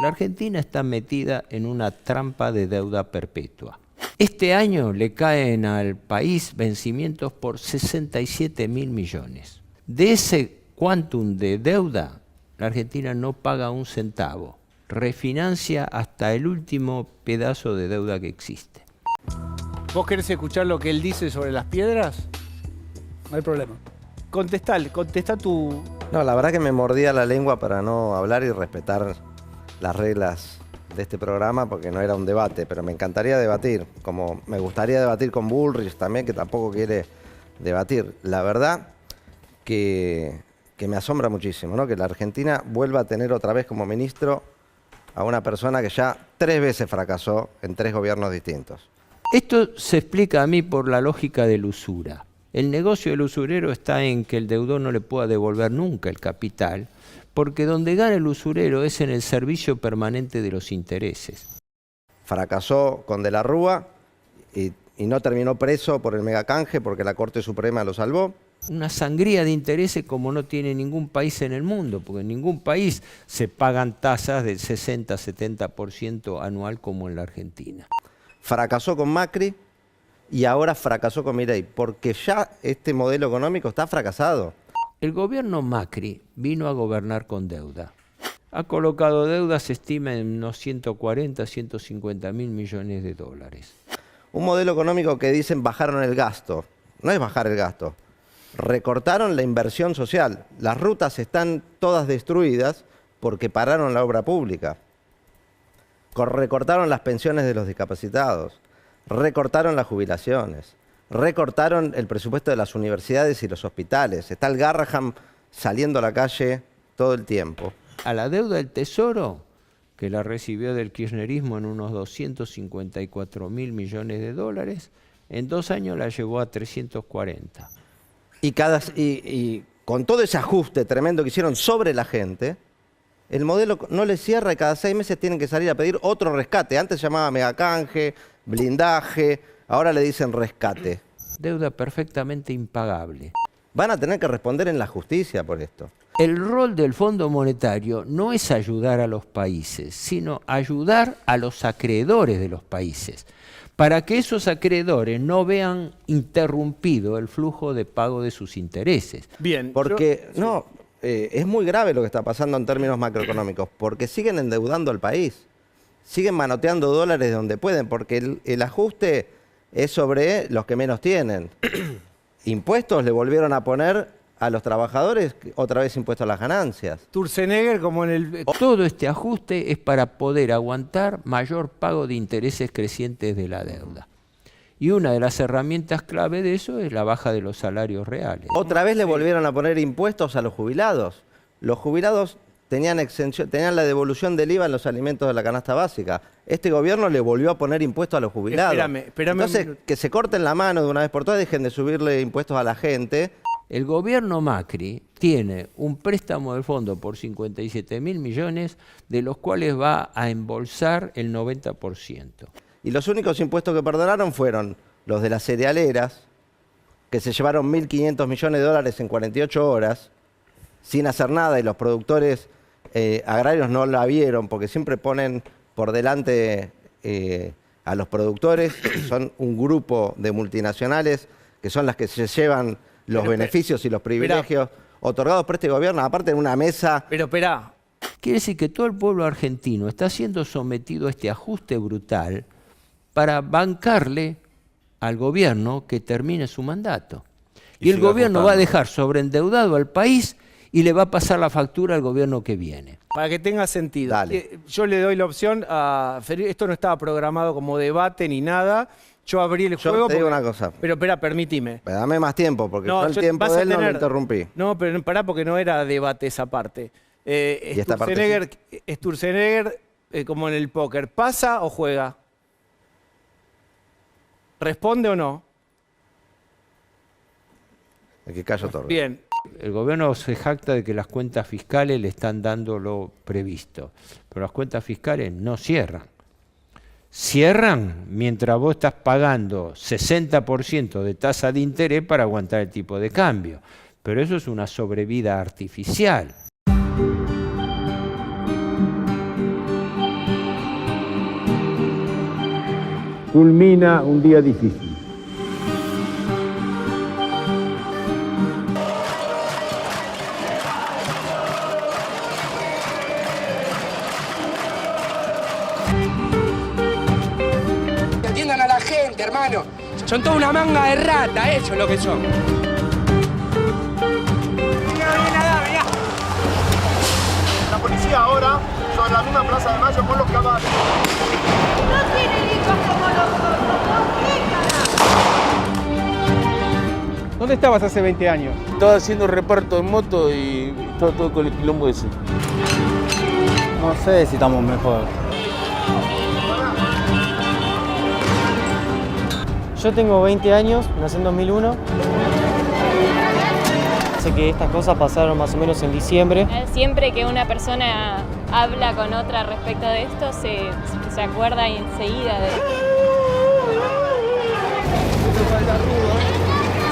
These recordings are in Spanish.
La Argentina está metida en una trampa de deuda perpetua. Este año le caen al país vencimientos por 67.000 millones. De ese quantum de deuda, la Argentina no paga un centavo. Refinancia hasta el último pedazo de deuda que existe. ¿Vos querés escuchar lo que él dice sobre las piedras? No hay problema. Contestá tu... No, la verdad que me mordía la lengua para no hablar y respetar las reglas de este programa porque no era un debate, pero me encantaría debatir, como me gustaría debatir con Bullrich también, que tampoco quiere debatir. La verdad que me asombra muchísimo, ¿no? Que la Argentina vuelva a tener otra vez como ministro a una persona que ya 3 veces fracasó en 3 gobiernos distintos. Esto se explica a mí por la lógica del usura. El negocio del usurero está en que el deudor no le pueda devolver nunca el capital, porque donde gana el usurero es en el servicio permanente de los intereses. Fracasó con De la Rúa y no terminó preso por el megacanje porque la Corte Suprema lo salvó. Una sangría de intereses como no tiene ningún país en el mundo, porque en ningún país se pagan tasas del 60-70% anual como en la Argentina. Fracasó con Macri y ahora fracasó con Milei, porque ya este modelo económico está fracasado. El gobierno Macri vino a gobernar con deuda. Ha colocado deuda, se estima en unos 140-150 mil millones de dólares. Un modelo económico que dicen bajaron el gasto. No es bajar el gasto. Recortaron la inversión social. Las rutas están todas destruidas porque pararon la obra pública. Recortaron las pensiones de los discapacitados. Recortaron las jubilaciones. Recortaron el presupuesto de las universidades y los hospitales. Está el Garrahan saliendo a la calle todo el tiempo. A la deuda del Tesoro, que la recibió del kirchnerismo en unos 254 mil millones de dólares, en 2 años la llevó a 340. Y con todo ese ajuste tremendo que hicieron sobre la gente, el modelo no les cierra y cada 6 meses tienen que salir a pedir otro rescate. Antes se llamaba megacanje, blindaje, ahora le dicen rescate. Deuda perfectamente impagable. Van a tener que responder en la justicia por esto. El rol del Fondo Monetario no es ayudar a los países, sino ayudar a los acreedores de los países, para que esos acreedores no vean interrumpido el flujo de pago de sus intereses. Bien. Porque es muy grave lo que está pasando en términos macroeconómicos, porque siguen endeudando al país, siguen manoteando dólares donde pueden, porque el ajuste es sobre los que menos tienen. Impuestos le volvieron a poner a los trabajadores, otra vez impuestos a las ganancias. Sturzenegger, como en el... Todo este ajuste es para poder aguantar mayor pago de intereses crecientes de la deuda. Y una de las herramientas clave de eso es la baja de los salarios reales. Otra vez le volvieron a poner impuestos a los jubilados. Los jubilados tenían la devolución del IVA en los alimentos de la canasta básica. Este gobierno le volvió a poner impuestos a los jubilados. Espérame. Entonces, que se corten la mano de una vez por todas, dejen de subirle impuestos a la gente. El gobierno Macri tiene un préstamo del fondo por 57 mil millones, de los cuales va a embolsar el 90%. Y los únicos impuestos que perdonaron fueron los de las cerealeras, que se llevaron 1.500 millones de dólares en 48 horas, sin hacer nada, y los productores agrarios no la vieron, porque siempre ponen por delante a los productores, que son un grupo de multinacionales, que son las que se llevan los beneficios y los privilegios otorgados por este gobierno, aparte de una mesa... Pero esperá. Quiere decir que todo el pueblo argentino está siendo sometido a este ajuste brutal para bancarle al gobierno que termine su mandato. Y el gobierno va a dejar sobreendeudado al país y le va a pasar la factura al gobierno que viene. Para que tenga sentido. Dale. Yo le doy la opción a Federico. Esto no estaba programado como debate ni nada. Yo abrí el juego. Yo te digo una cosa. Pero espera, permíteme. Pero dame más tiempo, porque yo el tiempo vas de a él no lo tener- interrumpí. No, pero pará, porque no era debate esa parte. ¿Y esta parte Sturzenegger, como en el póker, ¿pasa o juega? ¿Responde o no? El que callo todo. Bien. El gobierno se jacta de que las cuentas fiscales le están dando lo previsto, pero las cuentas fiscales no cierran. Cierran mientras vos estás pagando 60% de tasa de interés para aguantar el tipo de cambio. Pero eso es una sobrevida artificial. culmina un día difícil. Atiendan a la gente, hermano. Son toda una manga de rata, eso es lo que son. La policía ahora sobre la misma Plaza de Mayo con los caballos. No tienen hijos como nosotros, ¿no? ¿Dónde estabas hace 20 años? Estaba haciendo reparto en moto y estaba todo con el quilombo ese. No sé si estamos mejor. Yo tengo 20 años, nací en 2001. Sé que estas cosas pasaron más o menos en diciembre. Siempre que una persona habla con otra respecto de esto, se acuerda enseguida de...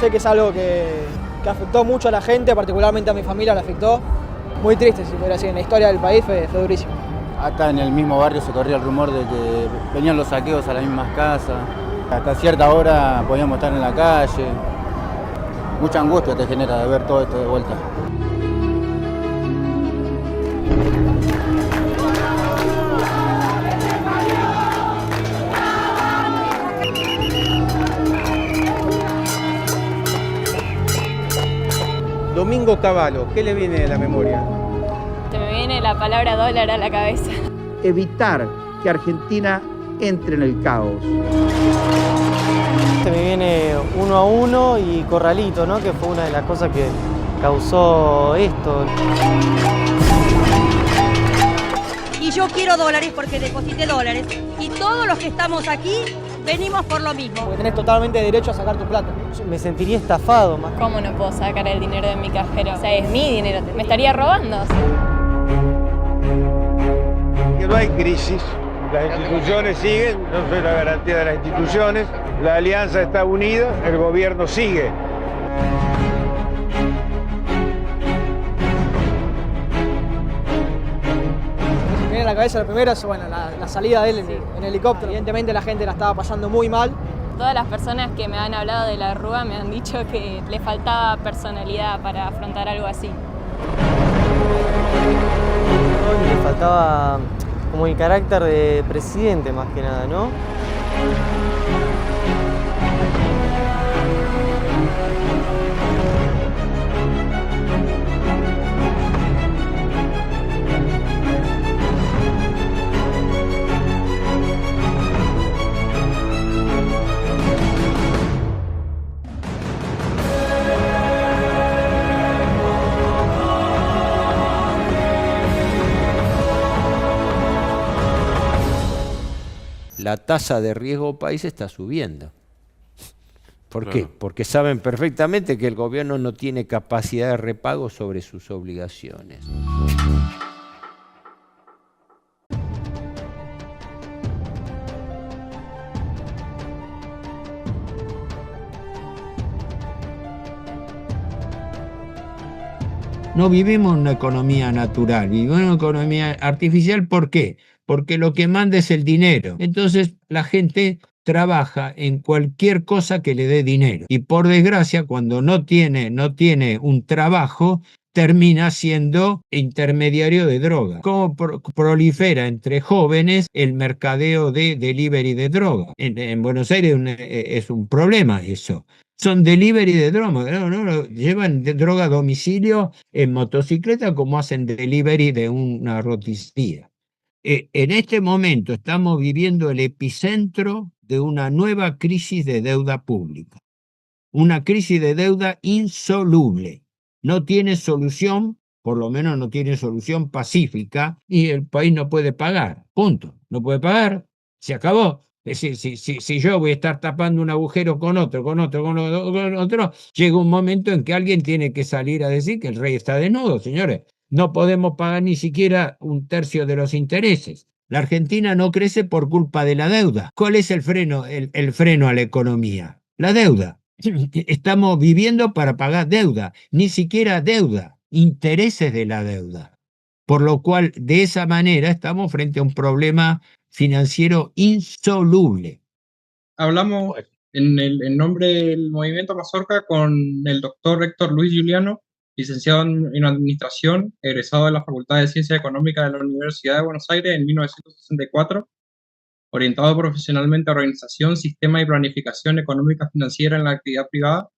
Sé que es algo que afectó mucho a la gente, particularmente a mi familia le afectó. Muy triste, si fuera así, en la historia del país fue durísimo. Acá en el mismo barrio se corría el rumor de que venían los saqueos a las mismas casas. Hasta cierta hora podíamos estar en la calle. Mucha angustia te genera de ver todo esto de vuelta. Domingo Cavallo, ¿qué le viene de la memoria? Se me viene la palabra dólar a la cabeza. Evitar que Argentina entre en el caos. Se me viene 1 a 1 y Corralito, ¿no? Que fue una de las cosas que causó esto. Y yo quiero dólares porque deposité dólares. Y todos los que estamos aquí venimos por lo mismo. Porque tenés totalmente derecho a sacar tu plata. Me sentiría estafado más. ¿Cómo no puedo sacar el dinero de mi cajero? O sea, es mi dinero, me estaría robando. Que no hay crisis, las instituciones siguen, no soy la garantía de las instituciones, la alianza está unida, el gobierno sigue. Me viene a la cabeza la primera es bueno, la salida de él en helicóptero. Evidentemente la gente la estaba pasando muy mal. Todas las personas que me han hablado de la Rúa me han dicho que le faltaba personalidad para afrontar algo así. Le faltaba como el carácter de presidente más que nada, ¿no? La tasa de riesgo país está subiendo. ¿Por qué? Porque saben perfectamente que el gobierno no tiene capacidad de repago sobre sus obligaciones. No vivimos en una economía natural, vivimos en una economía artificial. ¿Por qué? Porque lo que manda es el dinero. Entonces la gente trabaja en cualquier cosa que le dé dinero. Y por desgracia, cuando no tiene un trabajo, termina siendo intermediario de droga. ¿Cómo prolifera entre jóvenes el mercadeo de delivery de droga? En Buenos Aires es un problema eso. Son delivery de droga, no, llevan droga a domicilio en motocicleta como hacen delivery de una roticería. En este momento estamos viviendo el epicentro de una nueva crisis de deuda pública. Una crisis de deuda insoluble. No tiene solución, por lo menos no tiene solución pacífica, y el país no puede pagar. Punto. No puede pagar, se acabó. Es decir, si yo voy a estar tapando un agujero con otro, llega un momento en que alguien tiene que salir a decir que el rey está desnudo, señores. No podemos pagar ni siquiera 1/3 de los intereses. La Argentina no crece por culpa de la deuda. ¿Cuál es el freno a la economía? La deuda. Estamos viviendo para pagar deuda, ni siquiera deuda, intereses de la deuda. Por lo cual, de esa manera, estamos frente a un problema financiero insoluble. Hablamos en nombre del Movimiento Mazorca con el doctor Héctor Luis Giuliano, licenciado en Administración, egresado de la Facultad de Ciencias Económicas de la Universidad de Buenos Aires en 1964, orientado profesionalmente a organización, sistema y planificación económica financiera en la actividad privada,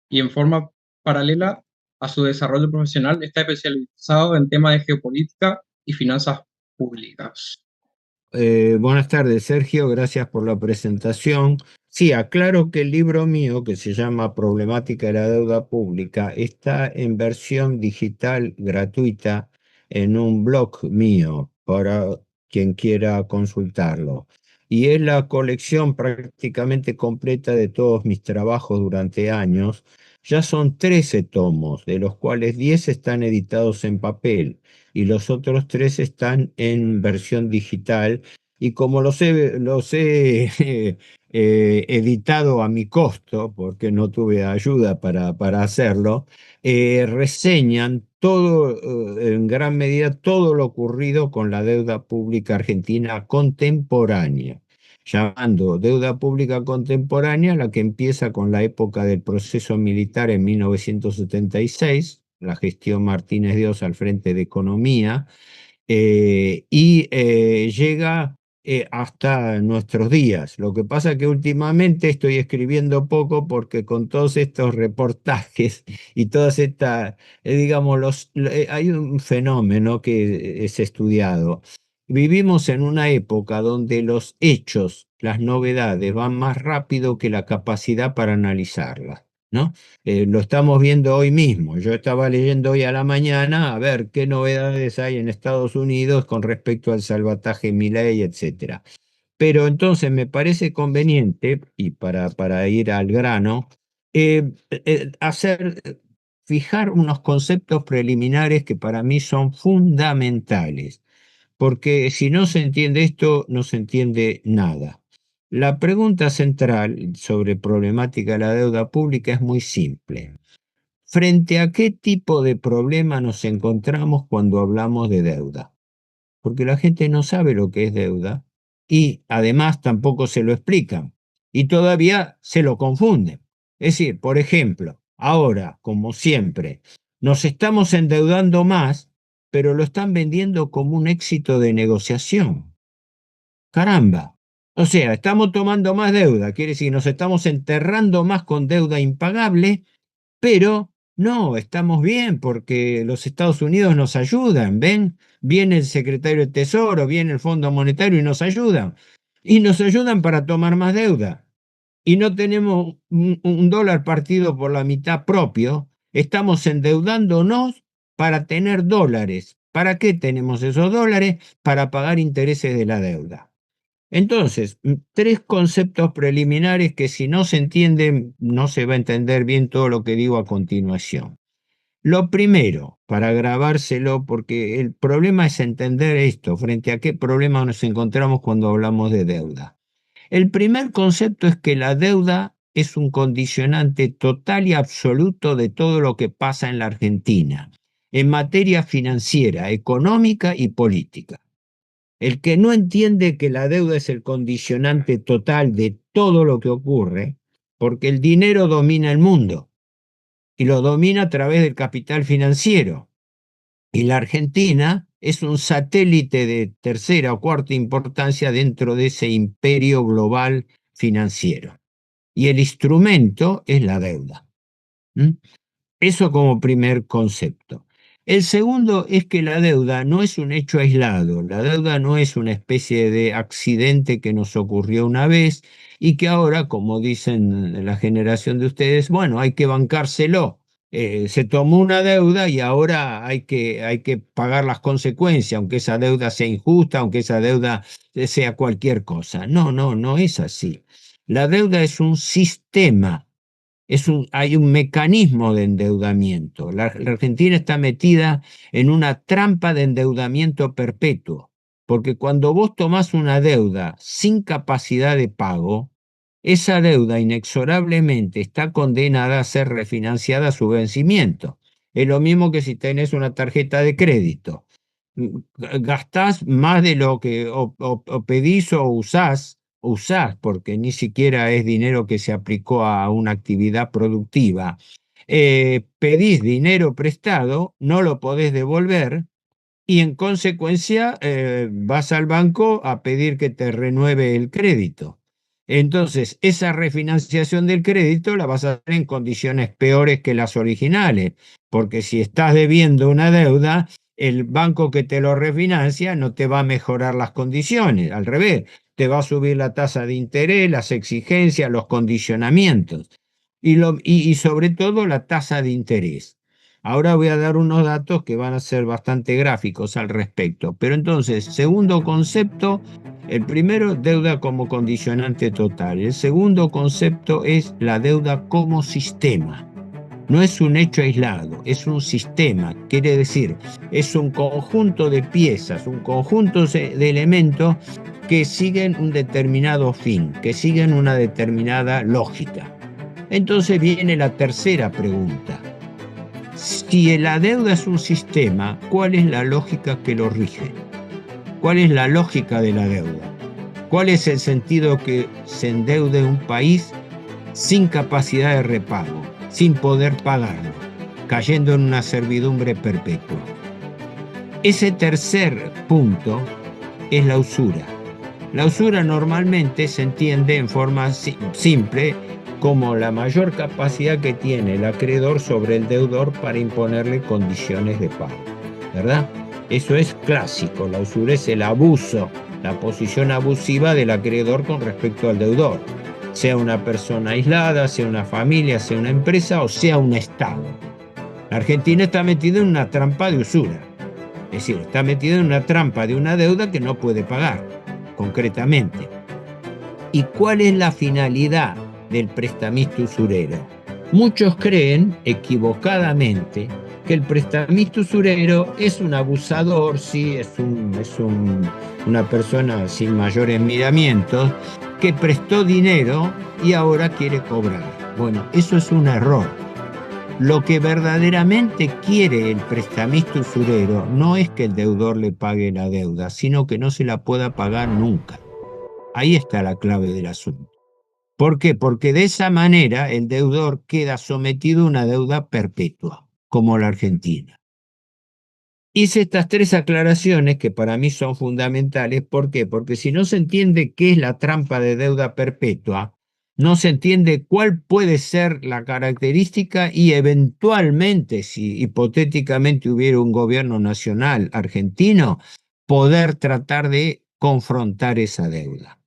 y en forma paralela a su desarrollo profesional está especializado en temas de geopolítica y finanzas públicas. Buenas tardes, Sergio, gracias por la presentación. Sí, aclaro que el libro mío, que se llama Problemática de la Deuda Pública, está en versión digital gratuita en un blog mío para quien quiera consultarlo. Y es la colección prácticamente completa de todos mis trabajos durante años. Ya son 13 tomos, de los cuales 10 están editados en papel y los otros 3 están en versión digital. Y como los he editado a mi costo, porque no tuve ayuda para hacerlo, reseñan todo, en gran medida, todo lo ocurrido con la deuda pública argentina contemporánea, llamando deuda pública contemporánea la que empieza con la época del proceso militar en 1976, la gestión Martínez Dios al frente de Economía, y llega hasta nuestros días. Lo que pasa es que últimamente estoy escribiendo poco porque con todos estos reportajes y todas estas, digamos, hay un fenómeno que es estudiado. Vivimos en una época donde los hechos, las novedades van más rápido que la capacidad para analizarlas, ¿no? Lo estamos viendo hoy mismo. Yo estaba leyendo hoy a la mañana a ver qué novedades hay en Estados Unidos con respecto al salvataje Milei, etc. Pero entonces me parece conveniente, y para ir al grano, fijar unos conceptos preliminares que para mí son fundamentales, porque si no se entiende esto, no se entiende nada. La pregunta central sobre problemática de la deuda pública es muy simple. ¿Frente a qué tipo de problema nos encontramos cuando hablamos de deuda? Porque la gente no sabe lo que es deuda y además tampoco se lo explican y todavía se lo confunden. Es decir, por ejemplo, ahora, como siempre, nos estamos endeudando más, pero lo están vendiendo como un éxito de negociación. Caramba. O sea, estamos tomando más deuda, quiere decir, nos estamos enterrando más con deuda impagable, pero no, estamos bien porque los Estados Unidos nos ayudan, ¿ven? Viene el secretario de Tesoro, viene el Fondo Monetario y nos ayudan. Y nos ayudan para tomar más deuda. Y no tenemos un dólar partido por la mitad propio, estamos endeudándonos para tener dólares. ¿Para qué tenemos esos dólares? Para pagar intereses de la deuda. Entonces, 3 conceptos preliminares que si no se entienden, no se va a entender bien todo lo que digo a continuación. Lo primero, para grabárselo, porque el problema es entender esto, frente a qué problema nos encontramos cuando hablamos de deuda. El primer concepto es que la deuda es un condicionante total y absoluto de todo lo que pasa en la Argentina, en materia financiera, económica y política. El que no entiende que la deuda es el condicionante total de todo lo que ocurre, porque el dinero domina el mundo y lo domina a través del capital financiero. Y la Argentina es un satélite de tercera o cuarta importancia dentro de ese imperio global financiero. Y el instrumento es la deuda. Eso como primer concepto. El segundo es que la deuda no es un hecho aislado, la deuda no es una especie de accidente que nos ocurrió una vez y que ahora, como dicen la generación de ustedes, bueno, hay que bancárselo. Se tomó una deuda y ahora hay que pagar las consecuencias, aunque esa deuda sea injusta, aunque esa deuda sea cualquier cosa. No es así. La deuda es un sistema. Hay un mecanismo de endeudamiento. La Argentina está metida en una trampa de endeudamiento perpetuo, porque cuando vos tomás una deuda sin capacidad de pago, esa deuda inexorablemente está condenada a ser refinanciada a su vencimiento. Es lo mismo que si tenés una tarjeta de crédito. Gastás más de lo que o pedís o usás usás, porque ni siquiera es dinero que se aplicó a una actividad productiva, pedís dinero prestado, no lo podés devolver y en consecuencia vas al banco a pedir que te renueve el crédito. Entonces, esa refinanciación del crédito la vas a hacer en condiciones peores que las originales, porque si estás debiendo una deuda, el banco que te lo refinancia no te va a mejorar las condiciones, al revés, te va a subir la tasa de interés, las exigencias, los condicionamientos y sobre todo la tasa de interés. Ahora voy a dar unos datos que van a ser bastante gráficos al respecto. Pero entonces, segundo concepto, el primero, deuda como condicionante total. El segundo concepto es la deuda como sistema. No es un hecho aislado, es un sistema. Quiere decir, es un conjunto de piezas, un conjunto de elementos que siguen un determinado fin, que siguen una determinada lógica. Entonces viene la tercera pregunta. Si la deuda es un sistema, ¿cuál es la lógica que lo rige? ¿Cuál es la lógica de la deuda? ¿Cuál es el sentido que se endeude un país sin capacidad de repago, sin poder pagarlo, cayendo en una servidumbre perpetua? Ese tercer punto es la usura. La usura normalmente se entiende en forma simple como la mayor capacidad que tiene el acreedor sobre el deudor para imponerle condiciones de pago, ¿verdad? Eso es clásico, la usura es el abuso, la posición abusiva del acreedor con respecto al deudor, sea una persona aislada, sea una familia, sea una empresa o sea un Estado. La Argentina está metida en una trampa de usura, es decir, está metida en una trampa de una deuda que no puede pagar, concretamente. ¿Y cuál es la finalidad del prestamista usurero? Muchos creen, equivocadamente, que el prestamista usurero es un abusador, sí, es una persona sin mayores miramientos, que prestó dinero y ahora quiere cobrar. Bueno, eso es un error. Lo que verdaderamente quiere el prestamista usurero no es que el deudor le pague la deuda, sino que no se la pueda pagar nunca. Ahí está la clave del asunto. ¿Por qué? Porque de esa manera el deudor queda sometido a una deuda perpetua, como la Argentina. Hice estas tres aclaraciones que para mí son fundamentales. ¿Por qué? Porque si no se entiende qué es la trampa de deuda perpetua, no se entiende cuál puede ser la característica y eventualmente, si hipotéticamente hubiera un gobierno nacional argentino, poder tratar de confrontar esa deuda.